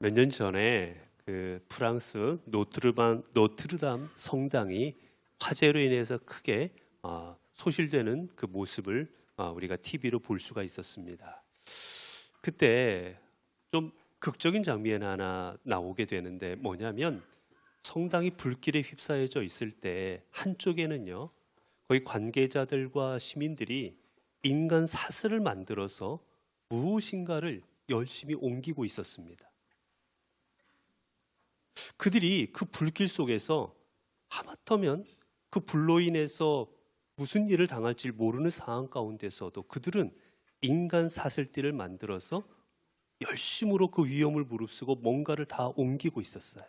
몇 년 전에 그 프랑스 노트르담 성당이 화재로 인해서 크게 소실되는 그 모습을 우리가 TV로 볼 수가 있었습니다. 그때 좀 극적인 장면이 하나 나오게 되는데 뭐냐면 성당이 불길에 휩싸여져 있을 때 한쪽에는요 거의 관계자들과 시민들이 인간 사슬을 만들어서 무엇인가를 열심히 옮기고 있었습니다. 그들이 그 불길 속에서 하마터면 그 불로 인해서 무슨 일을 당할지 모르는 상황 가운데서도 그들은 인간 사슬띠를 만들어서 열심으로 그 위험을 무릅쓰고 뭔가를 다 옮기고 있었어요.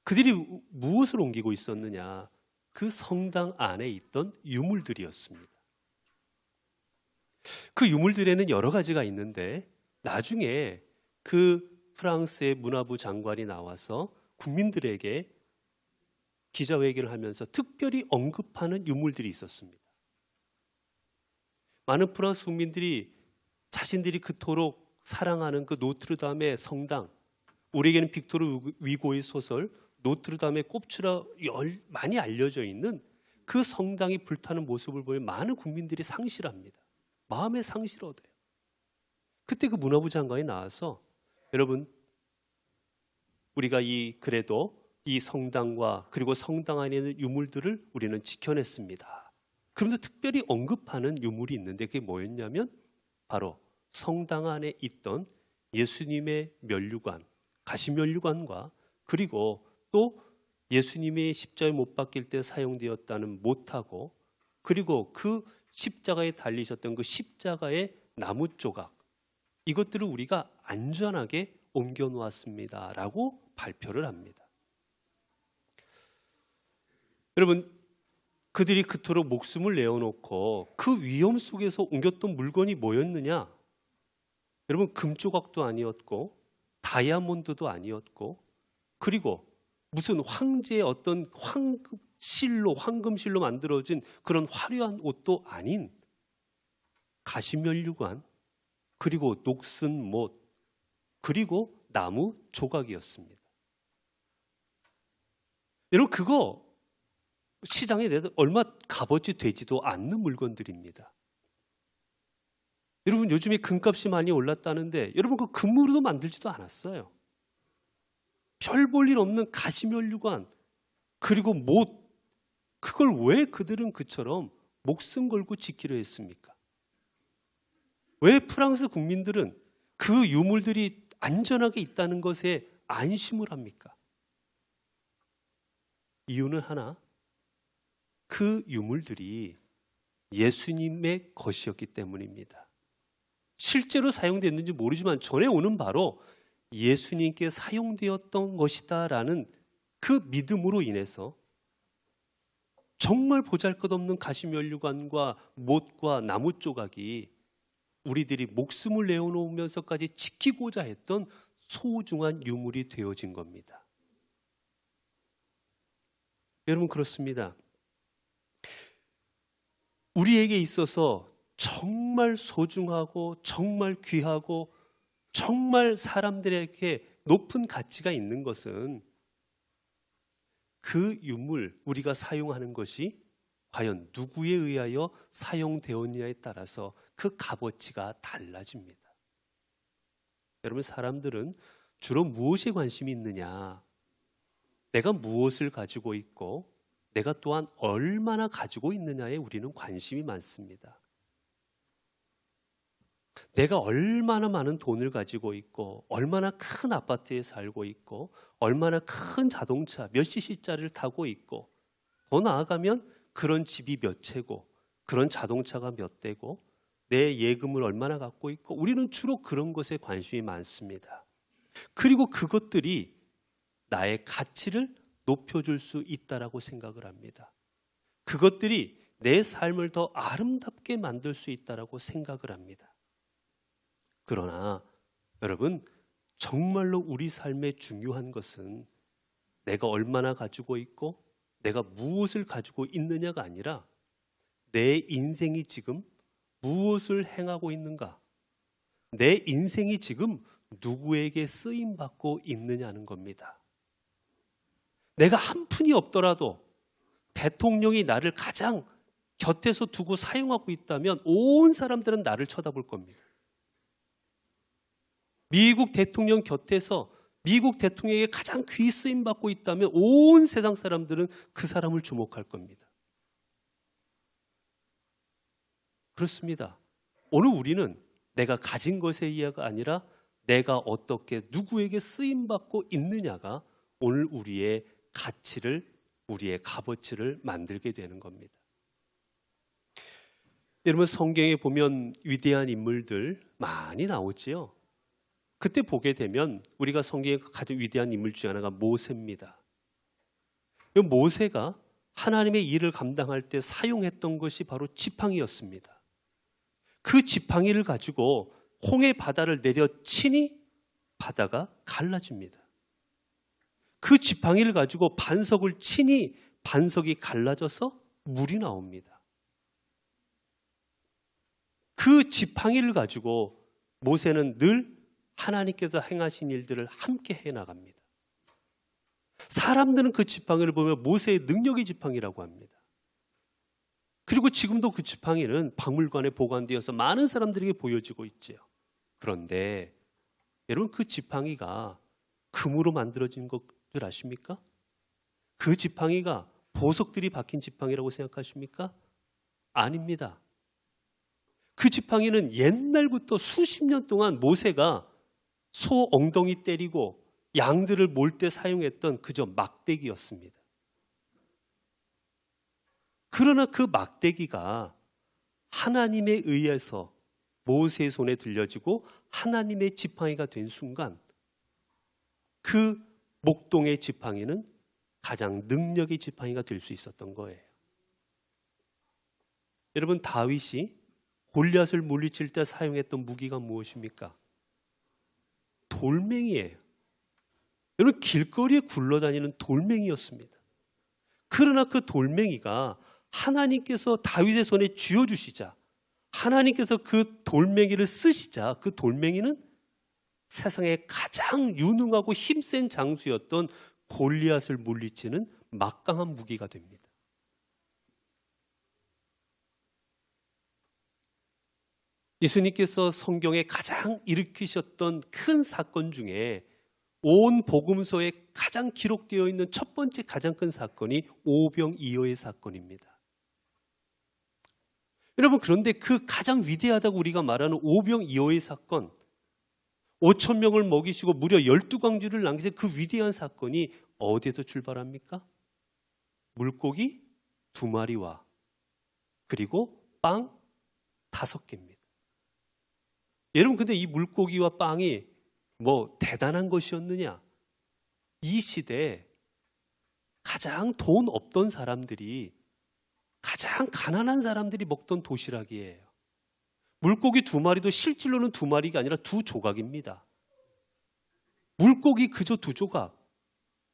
그들이 무엇을 옮기고 있었느냐? 그 성당 안에 있던 유물들이었습니다. 그 유물들에는 여러 가지가 있는데 나중에 그 프랑스의 문화부 장관이 나와서 국민들에게 기자회견을 하면서 특별히 언급하는 유물들이 있었습니다. 많은 프랑스 국민들이 자신들이 그토록 사랑하는 그 노트르담의 성당, 우리에게는 빅토르 위고의 소설 노트르담의 꼽추라 많이 알려져 있는 그 성당이 불타는 모습을 보면 많은 국민들이 상실합니다. 마음의 상실을 얻어요. 그때 그 문화부 장관이 나와서 여러분 우리가 그래도 이 성당과 그리고 성당 안에 있는 유물들을 우리는 지켜냈습니다. 그러면서 특별히 언급하는 유물이 있는데 그게 뭐였냐면 바로 성당 안에 있던 예수님의 면류관, 가시면류관과 그리고 또 예수님의 십자가에 못 박힐 때 사용되었다는 못하고 그리고 그 십자가에 달리셨던 그 십자가의 나무 조각, 이것들을 우리가 안전하게 옮겨 놓았습니다 라고 발표를 합니다. 여러분 그들이 그토록 목숨을 내어놓고 그 위험 속에서 옮겼던 물건이 뭐였느냐? 여러분 금조각도 아니었고 다이아몬드도 아니었고 그리고 무슨 황제의 어떤 황금실로 만들어진 그런 화려한 옷도 아닌 가시면류관 그리고 녹슨 못 그리고 나무 조각이었습니다. 여러분 그거 시장에 내도 얼마 값어치 되지도 않는 물건들입니다. 여러분 요즘에 금값이 많이 올랐다는데 여러분 그 금으로도 만들지도 않았어요. 별 볼 일 없는 가시면류관 그리고 못, 그걸 왜 그들은 그처럼 목숨 걸고 지키려 했습니까? 왜 프랑스 국민들은 그 유물들이 안전하게 있다는 것에 안심을 합니까? 이유는 하나, 그 유물들이 예수님의 것이었기 때문입니다. 실제로 사용됐는지 모르지만 전해 오는 바로 예수님께 사용되었던 것이다라는 그 믿음으로 인해서 정말 보잘것없는 가시면류관과 못과 나무 조각이 우리들이 목숨을 내어놓으면서까지 지키고자 했던 소중한 유물이 되어진 겁니다. 여러분 그렇습니다. 우리에게 있어서 정말 소중하고 정말 귀하고 정말 사람들에게 높은 가치가 있는 것은 그 유물 우리가 사용하는 것이 과연 누구에 의하여 사용되었느냐에 따라서 그 값어치가 달라집니다. 여러분 사람들은 주로 무엇에 관심이 있느냐? 내가 무엇을 가지고 있고 내가 또한 얼마나 가지고 있느냐에 우리는 관심이 많습니다. 내가 얼마나 많은 돈을 가지고 있고 얼마나 큰 아파트에 살고 있고 얼마나 큰 자동차 몇 cc짜리를 타고 있고 더 나아가면 그런 집이 몇 채고 그런 자동차가 몇 대고 내 예금을 얼마나 갖고 있고 우리는 주로 그런 것에 관심이 많습니다. 그리고 그것들이 나의 가치를 높여줄 수 있다라고 생각을 합니다. 그것들이 내 삶을 더 아름답게 만들 수 있다라고 생각을 합니다. 그러나 여러분 정말로 우리 삶에 중요한 것은 내가 얼마나 가지고 있고 내가 무엇을 가지고 있느냐가 아니라 내 인생이 지금 무엇을 행하고 있는가? 내 인생이 지금 누구에게 쓰임받고 있느냐는 겁니다. 내가 한 푼이 없더라도 대통령이 나를 가장 곁에서 두고 사용하고 있다면 온 사람들은 나를 쳐다볼 겁니다. 미국 대통령 곁에서 미국 대통령에게 가장 귀 쓰임 받고 있다면 온 세상 사람들은 그 사람을 주목할 겁니다. 그렇습니다. 오늘 우리는 내가 가진 것의 이야기가 아니라 내가 어떻게 누구에게 쓰임 받고 있느냐가 오늘 우리의 가치를, 우리의 값어치를 만들게 되는 겁니다. 여러분, 성경에 보면 위대한 인물들 많이 나오지요. 그때 보게 되면 우리가 성경에 가장 위대한 인물 중 하나가 모세입니다. 모세가 하나님의 일을 감당할 때 사용했던 것이 바로 지팡이였습니다. 그 지팡이를 가지고 홍해 바다를 내려치니 바다가 갈라집니다. 그 지팡이를 가지고 반석을 치니 반석이 갈라져서 물이 나옵니다. 그 지팡이를 가지고 모세는 늘 하나님께서 행하신 일들을 함께 해나갑니다. 사람들은 그 지팡이를 보면 모세의 능력의 지팡이라고 합니다. 그리고 지금도 그 지팡이는 박물관에 보관되어서 많은 사람들에게 보여지고 있죠. 그런데 여러분, 그 지팡이가 금으로 만들어진 것들 아십니까? 그 지팡이가 보석들이 박힌 지팡이라고 생각하십니까? 아닙니다. 그 지팡이는 옛날부터 수십 년 동안 모세가 소 엉덩이 때리고 양들을 몰 때 사용했던 그저 막대기였습니다. 그러나 그 막대기가 하나님에 의해서 모세의 손에 들려지고 하나님의 지팡이가 된 순간 그 목동의 지팡이는 가장 능력의 지팡이가 될 수 있었던 거예요. 여러분, 다윗이 골리앗을 물리칠 때 사용했던 무기가 무엇입니까? 돌멩이에요. 여러분, 길거리에 굴러다니는 돌멩이였습니다. 그러나 그 돌멩이가 하나님께서 다윗의 손에 쥐어주시자, 하나님께서 그 돌멩이를 쓰시자, 그 돌멩이는 세상에 가장 유능하고 힘센 장수였던 골리앗을 물리치는 막강한 무기가 됩니다. 예수님께서 성경에 가장 일으키셨던 큰 사건 중에 온 복음서에 가장 기록되어 있는 첫 번째 가장 큰 사건이 오병이어의 사건입니다. 여러분, 그런데 그 가장 위대하다고 우리가 말하는 오병이어의 사건, 5천 명을 먹이시고 무려 12광주를 남기신 그 위대한 사건이 어디에서 출발합니까? 물고기 2마리와 그리고 빵 5개입니다. 여러분, 근데 이 물고기와 빵이 뭐 대단한 것이었느냐? 이 시대에 가장 돈 없던 사람들이, 가장 가난한 사람들이 먹던 도시락이에요. 물고기 2마리도 실질로는 2마리가 아니라 2조각입니다. 물고기 그저 2조각,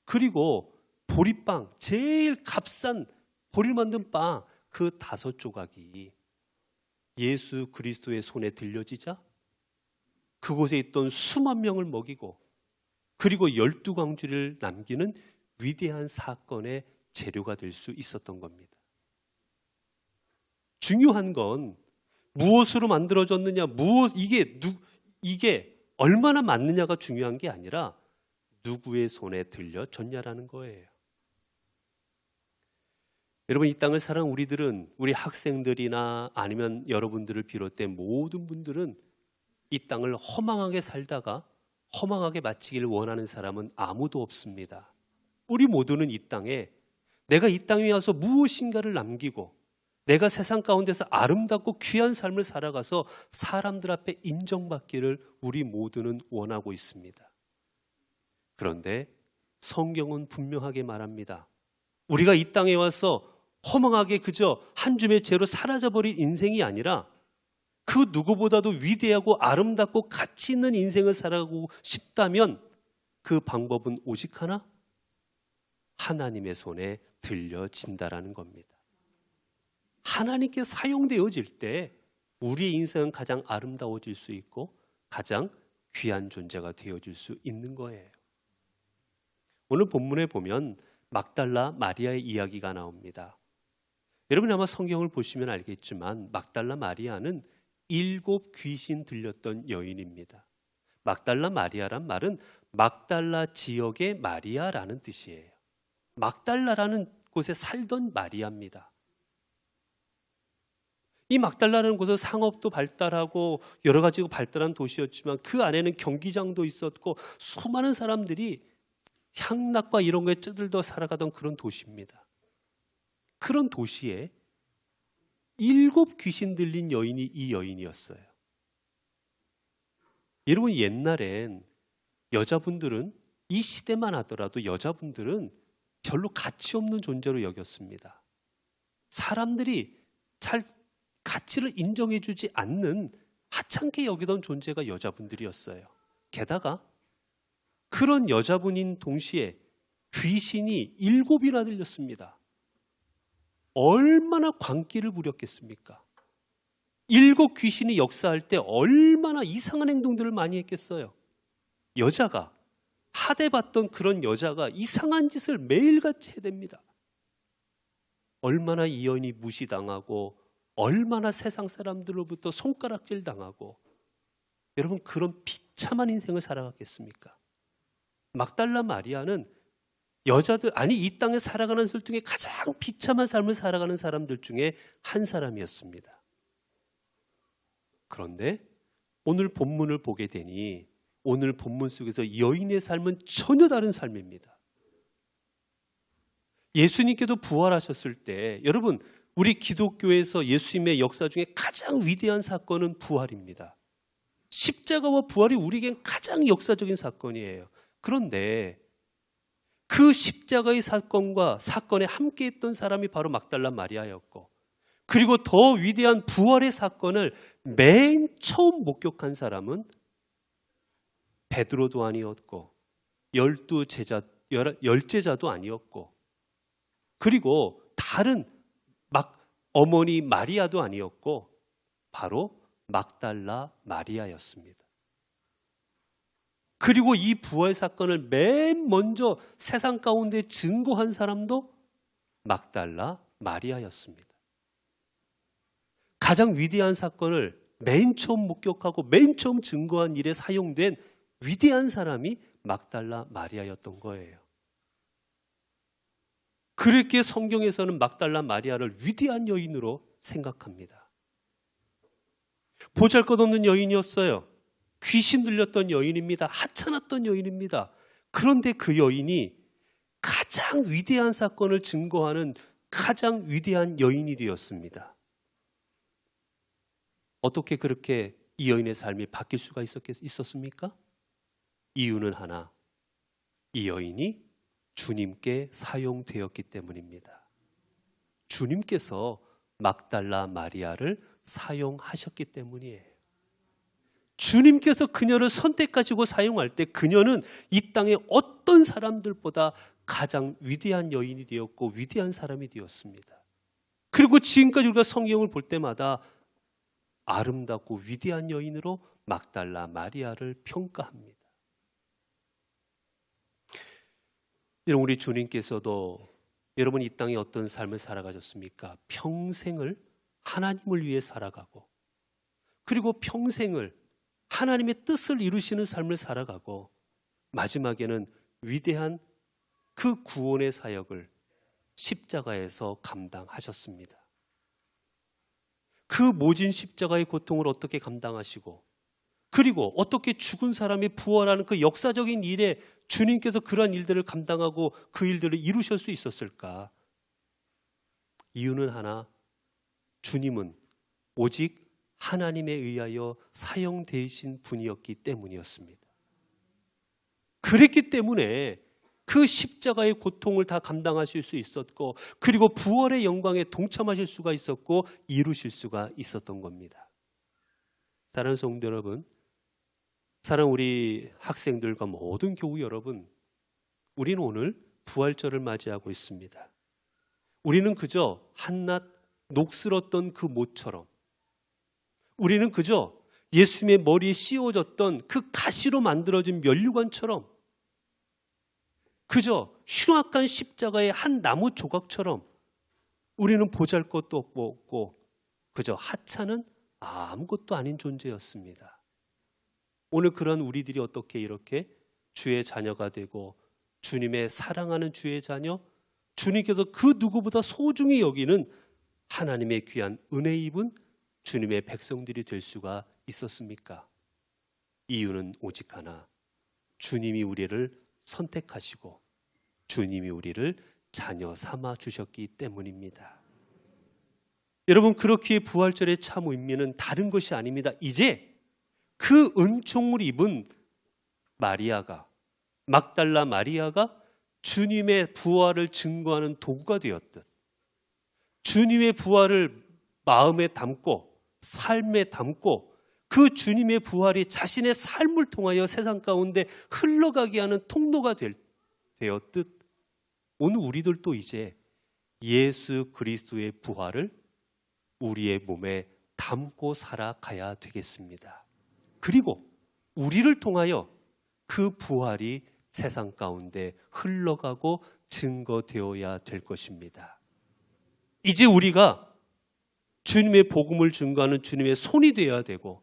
그리고 보리빵, 제일 값싼 보리를 만든 빵 그 5조각이 예수 그리스도의 손에 들려지자 그곳에 있던 수만 명을 먹이고 그리고 12광주를 남기는 위대한 사건의 재료가 될 수 있었던 겁니다. 중요한 건 무엇으로 만들어졌느냐, 이게 얼마나 맞느냐가 중요한 게 아니라 누구의 손에 들려졌냐라는 거예요. 여러분, 이 땅을 살아가는 우리들은, 우리 학생들이나 아니면 여러분들을 비롯된 모든 분들은 이 땅을 허망하게 살다가 허망하게 마치기를 원하는 사람은 아무도 없습니다. 우리 모두는 이 땅에 내가 이 땅에 와서 무엇인가를 남기고 내가 세상 가운데서 아름답고 귀한 삶을 살아가서 사람들 앞에 인정받기를 우리 모두는 원하고 있습니다. 그런데 성경은 분명하게 말합니다. 우리가 이 땅에 와서 허망하게 그저 한 줌의 죄로 사라져버릴 인생이 아니라 그 누구보다도 위대하고 아름답고 가치 있는 인생을 살아가고 싶다면 그 방법은 오직 하나, 하나님의 손에 들려진다라는 겁니다. 하나님께 사용되어질 때 우리의 인생은 가장 아름다워질 수 있고 가장 귀한 존재가 되어줄 수 있는 거예요. 오늘 본문에 보면 막달라 마리아의 이야기가 나옵니다. 여러분 아마 성경을 보시면 알겠지만 막달라 마리아는 7 귀신 들렸던 여인입니다. 막달라 마리아란 말은 막달라 지역의 마리아라는 뜻이에요. 막달라라는 곳에 살던 마리아입니다. 이 막달라라는 곳은 상업도 발달하고 여러 가지가 발달한 도시였지만 그 안에는 경기장도 있었고 수많은 사람들이 향락과 이런 거에 쩌들떠 살아가던 그런 도시입니다. 그런 도시에 7 귀신 들린 여인이 이 여인이었어요. 여러분 옛날엔 여자분들은 이 시대만 하더라도 여자분들은 별로 가치 없는 존재로 여겼습니다. 사람들이 잘 가치를 인정해주지 않는 하찮게 여기던 존재가 여자분들이었어요. 게다가 그런 여자분인 동시에 귀신이 7이나 들렸습니다. 얼마나 광기를 부렸겠습니까? 7 귀신이 역사할 때 얼마나 이상한 행동들을 많이 했겠어요. 여자가 하대받던 그런 여자가 이상한 짓을 매일같이 해댑니다. 얼마나 이 여인이 무시당하고 얼마나 세상 사람들로부터 손가락질 당하고 여러분 그런 비참한 인생을 살아갔겠습니까? 막달라 마리아는 여자들 이 땅에 살아가는 사람들 중에 가장 비참한 삶을 살아가는 사람들 중에 한 사람이었습니다. 그런데 오늘 본문을 보게 되니 오늘 본문 속에서 여인의 삶은 전혀 다른 삶입니다. 예수님께도 부활하셨을 때 여러분 우리 기독교에서 예수님의 역사 중에 가장 위대한 사건은 부활입니다. 십자가와 부활이 우리에겐 가장 역사적인 사건이에요. 그런데 그 십자가의 사건과 사건에 함께했던 사람이 바로 막달라 마리아였고 그리고 더 위대한 부활의 사건을 맨 처음 목격한 사람은 베드로도 아니었고 10제자도 아니었고 그리고 다른 어머니 마리아도 아니었고 바로 막달라 마리아였습니다. 그리고 이 부활 사건을 맨 먼저 세상 가운데 증거한 사람도 막달라 마리아였습니다. 가장 위대한 사건을 맨 처음 목격하고 맨 처음 증거한 일에 사용된 위대한 사람이 막달라 마리아였던 거예요. 그렇게 성경에서는 막달라 마리아를 위대한 여인으로 생각합니다. 보잘것없는 여인이었어요. 귀신 들렸던 여인입니다. 하찮았던 여인입니다. 그런데 그 여인이 가장 위대한 사건을 증거하는 가장 위대한 여인이 되었습니다. 어떻게 그렇게 이 여인의 삶이 바뀔 수가 있었습니까? 이유는 하나, 이 여인이 주님께 사용되었기 때문입니다. 주님께서 막달라 마리아를 사용하셨기 때문이에요. 주님께서 그녀를 선택하시고 사용할 때 그녀는 이 땅의 어떤 사람들보다 가장 위대한 여인이 되었고 위대한 사람이 되었습니다. 그리고 지금까지 우리가 성경을 볼 때마다 아름답고 위대한 여인으로 막달라 마리아를 평가합니다. 여러분 우리 주님께서도 여러분 이 땅에 어떤 삶을 살아가셨습니까? 평생을 하나님을 위해 살아가고 그리고 평생을 하나님의 뜻을 이루시는 삶을 살아가고 마지막에는 위대한 그 구원의 사역을 십자가에서 감당하셨습니다. 그 모진 십자가의 고통을 어떻게 감당하시고 그리고 어떻게 죽은 사람이 부활하는 그 역사적인 일에 주님께서 그러한 일들을 감당하고 그 일들을 이루실 수 있었을까? 이유는 하나, 주님은 오직 하나님에 의하여 사용되신 분이었기 때문이었습니다. 그랬기 때문에 그 십자가의 고통을 다 감당하실 수 있었고 그리고 부활의 영광에 동참하실 수가 있었고 이루실 수가 있었던 겁니다. 사랑하는 성도 여러분, 사랑하는 우리 학생들과 모든 교우 여러분, 우리는 오늘 부활절을 맞이하고 있습니다. 우리는 그저 한낱 녹슬었던 그 못처럼 우리는 그저 예수님의 머리에 씌워졌던 그 가시로 만들어진 면류관처럼, 그저 흉악한 십자가의 한 나무 조각처럼 우리는 보잘것도 없고 그저 하찮은 아무것도 아닌 존재였습니다. 오늘 그런 우리들이 어떻게 이렇게 주의 자녀가 되고 주님의 사랑하는 주의 자녀, 주님께서 그 누구보다 소중히 여기는 하나님의 귀한 은혜 입은 주님의 백성들이 될 수가 있었습니까? 이유는 오직 하나, 주님이 우리를 선택하시고 주님이 우리를 자녀 삼아 주셨기 때문입니다. 여러분, 그렇기에 부활절의 참 의미는 다른 것이 아닙니다. 이제 그 은총을 입은 마리아가, 막달라 마리아가 주님의 부활을 증거하는 도구가 되었듯, 주님의 부활을 마음에 담고 삶에 담고 그 주님의 부활이 자신의 삶을 통하여 세상 가운데 흘러가게 하는 통로가 되었듯, 오늘 우리들도 이제 예수 그리스도의 부활을 우리의 몸에 담고 살아가야 되겠습니다. 그리고 우리를 통하여 그 부활이 세상 가운데 흘러가고 증거되어야 될 것입니다. 이제 우리가 주님의 복음을 증거하는 주님의 손이 되어야 되고,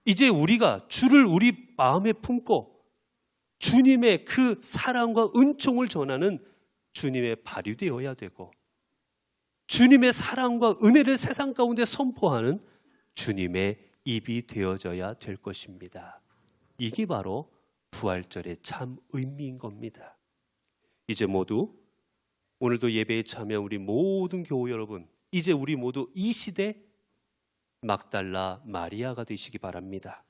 이제 우리가 주를 우리 마음에 품고 주님의 그 사랑과 은총을 전하는 주님의 발이 되어야 되고, 주님의 사랑과 은혜를 세상 가운데 선포하는 주님의 입이 되어져야 될 것입니다. 이게 바로 부활절의 참 의미인 겁니다. 이제 모두 오늘도 예배에 참여한 우리 모든 교우 여러분, 이제 우리 모두 이 시대 막달라 마리아가 되시기 바랍니다.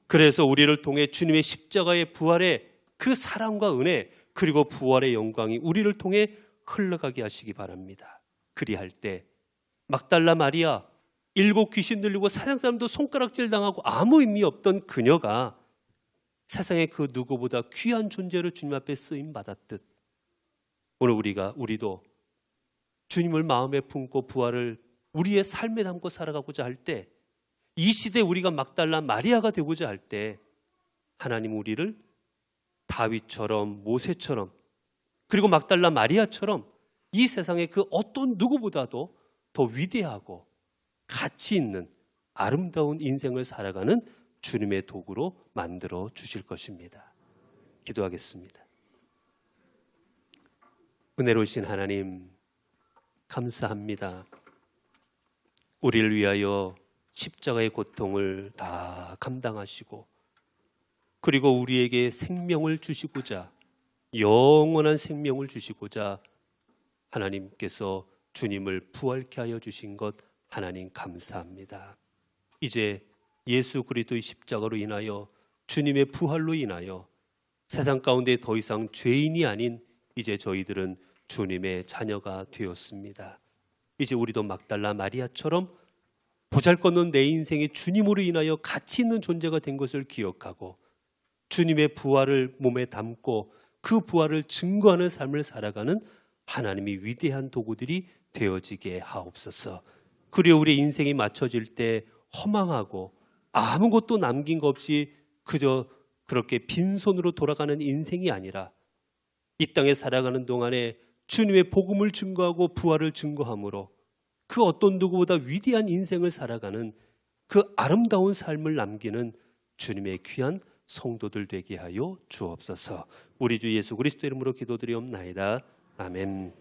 그래서 우리를 통해 주님의 십자가의 부활의 그 사랑과 은혜, 그리고 부활의 영광이 우리를 통해 흘러가게 하시기 바랍니다. 그리할 때 막달라 마리아, 7 귀신 들리고 세상 사람도 손가락질 당하고 아무 의미 없던 그녀가 세상의 그 누구보다 귀한 존재로 주님 앞에 쓰임 받았듯, 오늘 우리도 주님을 마음에 품고 부활을 우리의 삶에 담고 살아가고자 할 때, 이 시대 우리가 막달라 마리아가 되고자 할 때, 하나님 우리를 다윗처럼, 모세처럼, 그리고 막달라 마리아처럼 이 세상의 그 어떤 누구보다도 더 위대하고 가치 있는 아름다운 인생을 살아가는 주님의 도구로 만들어 주실 것입니다. 기도하겠습니다. 은혜로우신 하나님, 감사합니다. 우리를 위하여 십자가의 고통을 다 감당하시고, 그리고 우리에게 생명을 주시고자, 영원한 생명을 주시고자 하나님께서 주님을 부활케 하여 주신 것 하나님 감사합니다. 이제 예수 그리스도의 십자가로 인하여, 주님의 부활로 인하여 세상 가운데 더 이상 죄인이 아닌 이제 저희들은 주님의 자녀가 되었습니다. 이제 우리도 막달라 마리아처럼 보잘것없는 내 인생이 주님으로 인하여 가치 있는 존재가 된 것을 기억하고, 주님의 부활을 몸에 담고 그 부활을 증거하는 삶을 살아가는 하나님이 위대한 도구들이 되어지게 하옵소서. 그리고 우리 인생이 맞춰질 때 허망하고 아무것도 남긴 것 없이 그저 그렇게 빈손으로 돌아가는 인생이 아니라, 이 땅에 살아가는 동안에 주님의 복음을 증거하고 부활을 증거함으로 그 어떤 누구보다 위대한 인생을 살아가는 그 아름다운 삶을 남기는 주님의 귀한 성도들 되게 하여 주옵소서. 우리 주 예수 그리스도 이름으로 기도드리옵나이다. 아멘.